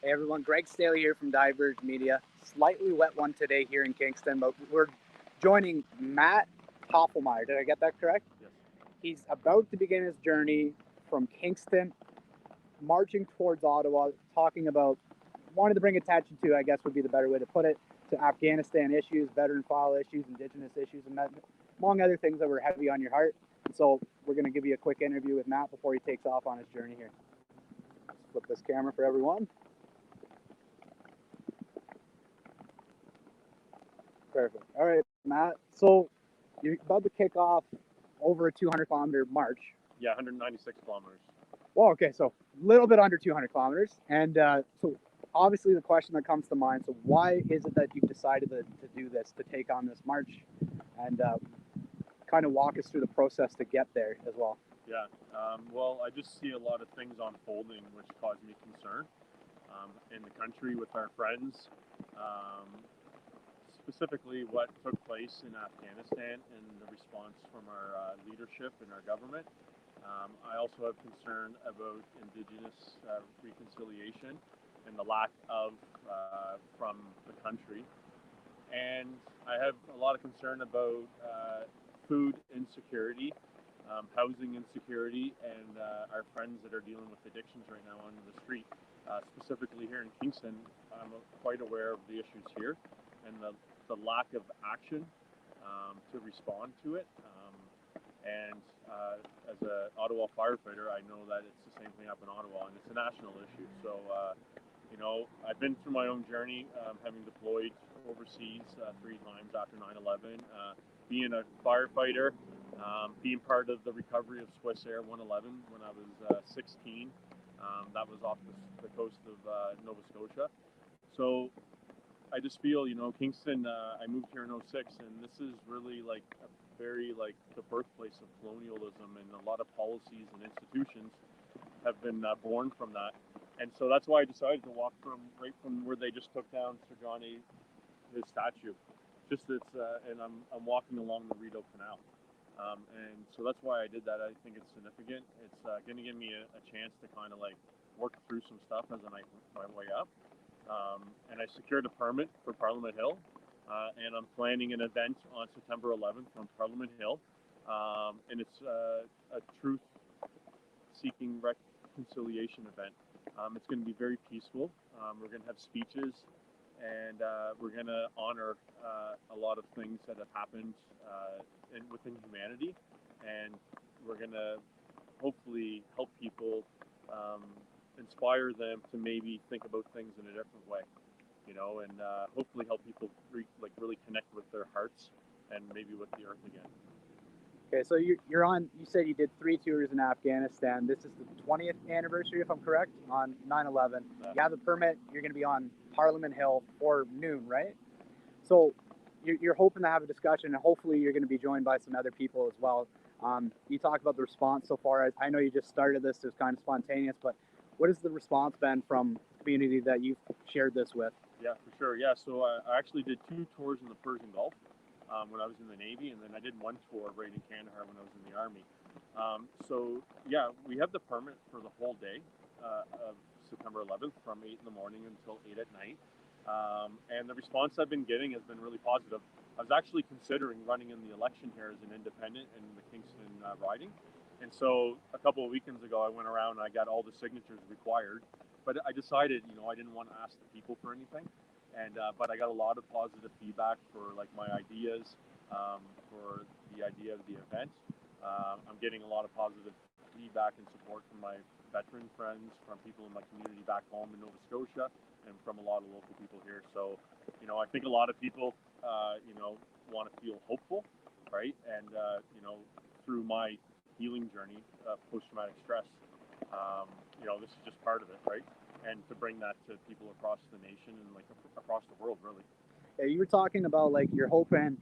Hey everyone, Greg Staley here from Diverge Media. Slightly wet one today here in Kingston, but we're joining Matt Tofflrmire. Did I get that correct? Yes. He's about to begin his journey from Kingston, marching towards Ottawa, talking about, wanting to bring attention to, I guess would be the better way to put it, to Afghanistan issues, veteran file issues, Indigenous issues, and among other things that were heavy on your heart. So we're going to give you a quick interview with Matt before he takes off on his journey here. Let's flip this camera for everyone. Perfect. All right, Matt. So you're about to kick off over a 200-kilometer march. Yeah, 196 kilometers. Well, okay, so a little bit under 200 kilometers. And so obviously the question that comes to mind, so why is it that you've decided to do this, to take on this march, and kind of walk us through the process to get there as well? Yeah, well, I just see a lot of things unfolding which cause me concern in the country with our friends. Specifically what took place in Afghanistan and the response from our leadership and our government. I also have concern about Indigenous reconciliation and the lack of from the country. And I have a lot of concern about food insecurity, housing insecurity, and our friends that are dealing with addictions right now on the street. Specifically here in Kingston, I'm quite aware of the issues here and the lack of action to respond to it. As an Ottawa firefighter, I know that it's the same thing up in Ottawa, and it's a national issue. So, I've been through my own journey, having deployed overseas 3 times after 9/11, being a firefighter, being part of the recovery of Swiss Air 111 when I was 16. That was off the coast of Nova Scotia. So I just feel, Kingston, I moved here in 06, and this is really like a very, like, the birthplace of colonialism, and a lot of policies and institutions have been born from that. And so that's why I decided to walk right from where they just took down Sir John A. his statue. And I'm walking along the Rideau Canal. And so that's why I did that. I think it's significant. It's going to give me a chance to kind of like work through some stuff as I make my way up. And I secured a permit for Parliament Hill, and I'm planning an event on September 11th on Parliament Hill, and it's a truth-seeking reconciliation event. It's going to be very peaceful. We're going to have speeches, and we're going to honor a lot of things that have happened within humanity, and we're going to hopefully help people, inspire them to maybe think about things in a different way, and hopefully help people really connect with their hearts and maybe with the earth again. Okay, so you're on. You said you did 3 tours in Afghanistan. This is the 20th anniversary, if I'm correct, on 9/11. You have a permit. You're going to be on Parliament Hill for noon, right? So you're hoping to have a discussion, and hopefully you're going to be joined by some other people as well. You talk about the response so far. I know you just started this. It was kind of spontaneous, but what has the response been from the community that you've shared this with? Yeah, for sure. Yeah, so I actually did 2 tours in the Persian Gulf when I was in the Navy, and then I did 1 tour right in Kandahar when I was in the Army. So yeah, we have the permit for the whole day of September 11th from 8 in the morning until 8 at night. And the response I've been getting has been really positive. I was actually considering running in the election here as an independent in the Kingston riding. And so a couple of weekends ago, I went around and I got all the signatures required. But I decided, I didn't want to ask the people for anything. And but I got a lot of positive feedback for like my ideas, for the idea of the event. I'm getting a lot of positive feedback and support from my veteran friends, from people in my community back home in Nova Scotia, and from a lot of local people here. So, I think a lot of people, want to feel hopeful, right? And, through my healing journey of post-traumatic stress, this is just part of it, right? And to bring that to people across the nation and like across the world, really. Yeah, you were talking about like you're hoping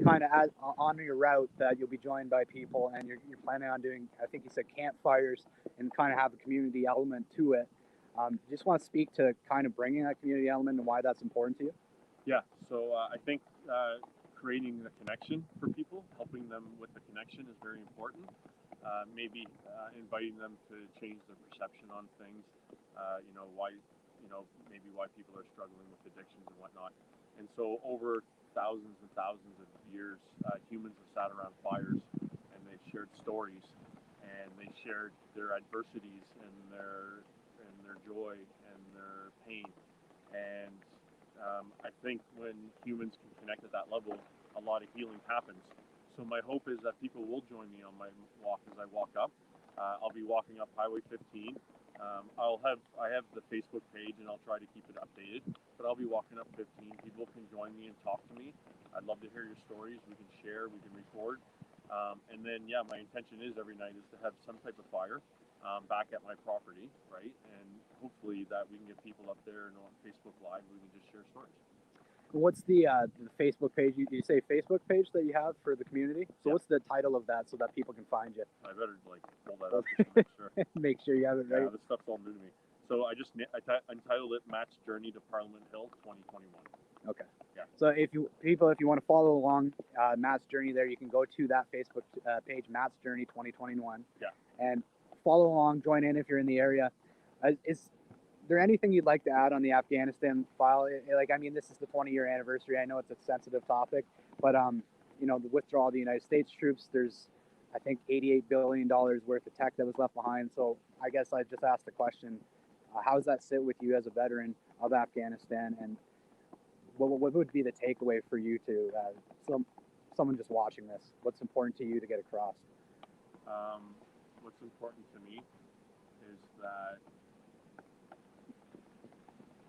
kind of on your route that you'll be joined by people, and you're planning on doing, I think you said, campfires, and kind of have a community element to it. Just want to speak to kind of bringing that community element and why that's important to you. Yeah, so I think creating the connection for people, helping them with the connection is very important. Maybe inviting them to change their perception on things. Why maybe why people are struggling with addictions and whatnot. And so over thousands and thousands of years, humans have sat around fires and they've shared stories and they shared their adversities and their joy and their pain. And I think when humans can connect at that level, a lot of healing happens. So my hope is that people will join me on my walk as I walk up. I'll be walking up Highway 15. I have the Facebook page and I'll try to keep it updated, but I'll be walking up 15. People can join me and talk to me. I'd love to hear your stories. We can share, we can record. And then, my intention is every night is to have some type of fire back at my property, right? And hopefully that we can get people up there and on Facebook Live, we can just share stories. What's the Facebook page? You say Facebook page that you have for the community? So what's the title of that so that people can find you? I better pull that up just to make sure. Make sure you have it right. Yeah, this stuff's all new to me. So I entitled it Matt's Journey to Parliament Hill 2021. Okay. Yeah. So if you want to follow along Matt's journey there, you can go to that Facebook page, Matt's Journey 2021. Yeah. And follow along, join in if you're in the area. Is there anything you'd like to add on the Afghanistan file? This is the 20-year anniversary. I know it's a sensitive topic, but the withdrawal of the United States troops, there's, I think, $88 billion worth of tech that was left behind. So I guess I just asked the question, how does that sit with you as a veteran of Afghanistan, and what would be the takeaway for you to someone just watching this? What's important to you to get across? What's important to me is that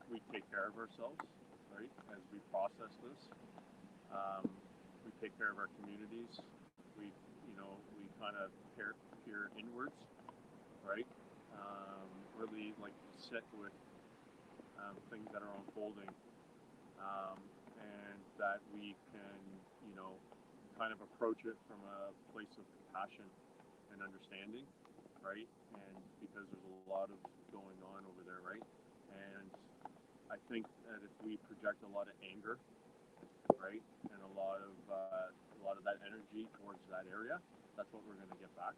we take care of ourselves, right, as we process this. We take care of our communities. We kind of peer inwards, right? Really sit with things that are unfolding, and that we can, kind of approach it from a place of compassion and understanding, right? And because there's a lot of going on over there, right? And I think that if we project a lot of anger, right, and a lot of that energy towards that area, that's what we're going to get back.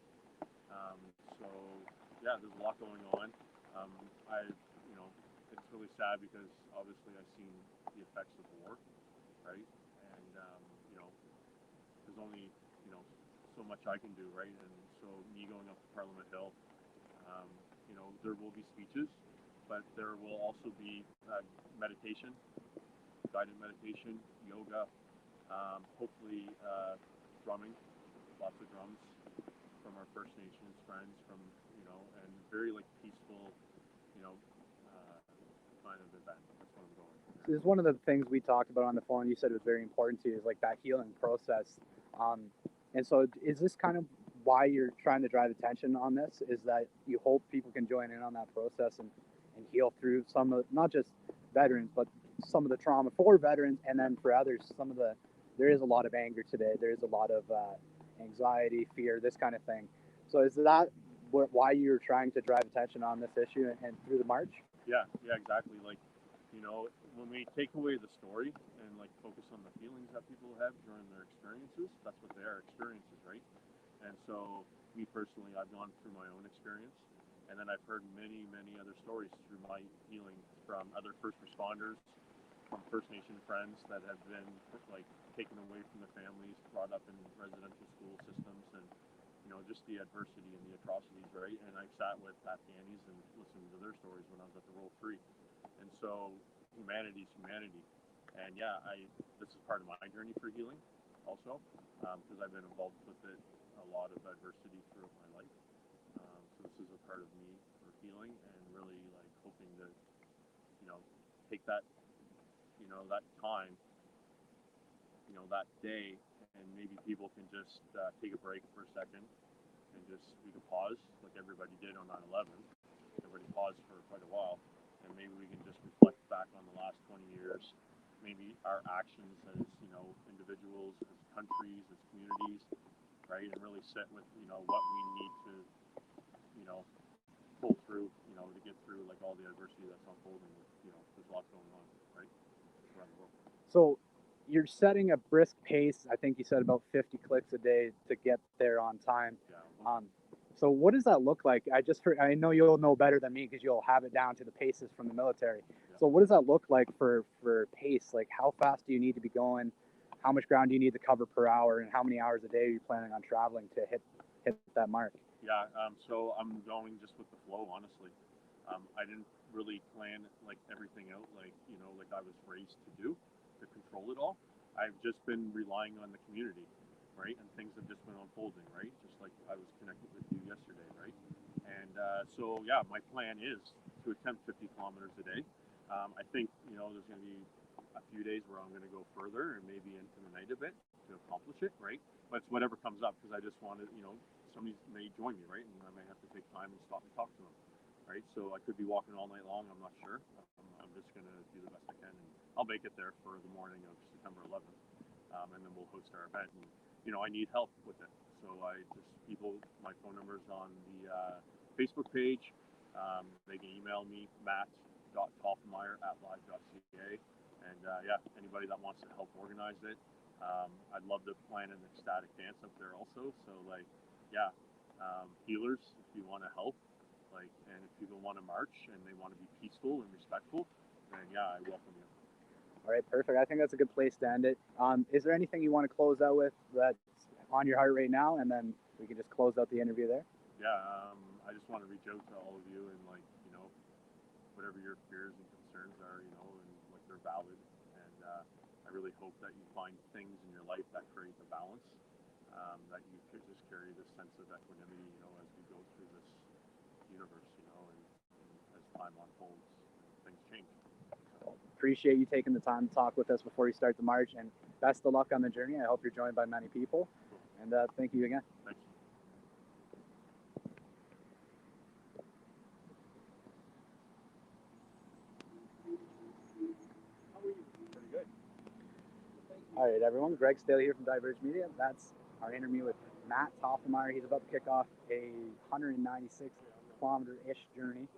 There's a lot going on. It's really sad because obviously I've seen the effects of war, right? And there's only so much I can do, right? And so me going up to Parliament Hill, there will be speeches, but there will also be meditation, guided meditation, yoga, hopefully drumming, lots of drums from our First Nations friends, and very peaceful, kind of event. That's what I'm going. So this is one of the things we talked about on the phone. You said it was very important to you, is that healing process. And so is this kind of why you're trying to drive attention on this, is that you hope people can join in on that process and heal through some of, not just veterans, but some of the trauma for veterans, and then for others, there is a lot of anger today. There is a lot of anxiety, fear, this kind of thing. So is that why you're trying to drive attention on this issue and through the march? Yeah, exactly. When we take away the story and focus on the feelings that people have during their experiences, that's what they are, experiences, right? And so me personally, I've gone through my own experience, and then I've heard many, many other stories through my healing from other first responders, from First Nation friends that have been taken away from their families, brought up in residential school systems, and just the adversity and the atrocities, right? And I sat with Afghanis and listened to their stories when I was at the Roll 3. And so humanity is humanity. And this is part of my journey for healing also, because I've been involved with it, a lot of adversity throughout my life. So this is a part of me for healing, and really hoping to, take that, that time, that day, and maybe people can just take a break for a second and we can pause like everybody did on 9/11. Everybody paused for quite a while, and maybe we can just reflect back on the last 20 years, maybe our actions as individuals, as countries, as communities, right, and really sit with what we need to pull through, to get through all the adversity that's unfolding. There's lots going on, right, around the world. So you're setting a brisk pace. I think you said about 50 clicks a day to get there on time. Yeah. So what does that look like? I just heard, I know you'll know better than me because you'll have it down to the paces from the military. So what does that look like for pace? Like how fast do you need to be going? How much ground do you need to cover per hour, and how many hours a day are you planning on traveling to hit that mark? Yeah, so I'm going just with the flow, honestly. I didn't really plan like everything out, like like I was raised to do, to control it all. I've just been relying on the community, right? And things have just been unfolding, right? Just like I was connected with you yesterday, right? And so yeah, my plan is to attempt 50 kilometers a day. I think there's going to be a few days where I'm going to go further and maybe into the night a bit to accomplish it, right? But it's whatever comes up because I just want to, somebody may join me, right? And I may have to take time and stop and talk to them, right? So I could be walking all night long. I'm not sure. I'm just going to do the best I can, and I'll make it there for the morning of September 11th, and then we'll host our event. And I need help with it, so my phone number's on the Facebook page. They can email me matt.tofflrmire@live.ca, and anybody that wants to help organize it. I'd love to plan an ecstatic dance up there also. So healers, if you want to help, and if people want to march and they want to be peaceful and respectful, then I welcome you. All right, perfect. I think that's a good place to end it. Is there anything you want to close out with that's on your heart right now, and then we can just close out the interview there? I just want to reach out to all of you and whatever your fears and concerns are, and they're valid. And I really hope that you find things in your life that create the balance, that you could just carry this sense of equanimity, as we go through this universe, and as time unfolds, things change. So. Appreciate you taking the time to talk with us before you start the march, and best of luck on the journey. I hope you're joined by many people, and thank you again. Thanks. All right, everyone. Greg Staley here from Diverge Media. That's our interview with Matt Tofflrmire. He's about to kick off a 196-kilometer-ish journey.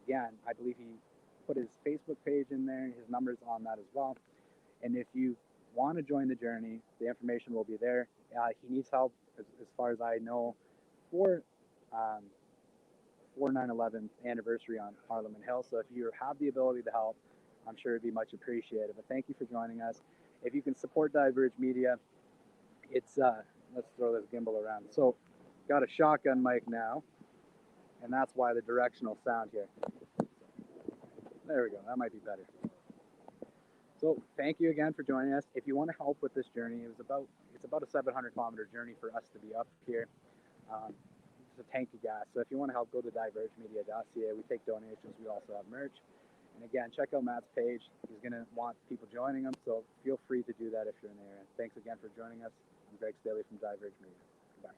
Again, I believe he put his Facebook page in there, his number's on that as well. And if you want to join the journey, the information will be there. He needs help, as far as I know, for 9/11 anniversary on Parliament Hill. So if you have the ability to help, I'm sure it'd be much appreciated. But thank you for joining us. If you can support Diverge Media, it's let's throw this gimbal around. So got a shotgun mic now, and that's why the directional sound here. There we go. That might be better. So thank you again for joining us. If you want to help with this journey, it's about a 700-kilometer journey for us to be up here. It's a tank of gas. So if you want to help, go to divergemedia.ca. We take donations. We also have merch. And again, check out Matt's page. He's going to want people joining him, so feel free to do that if you're in the area. Thanks again for joining us. I'm Greg Staley from Diverge Media. Goodbye.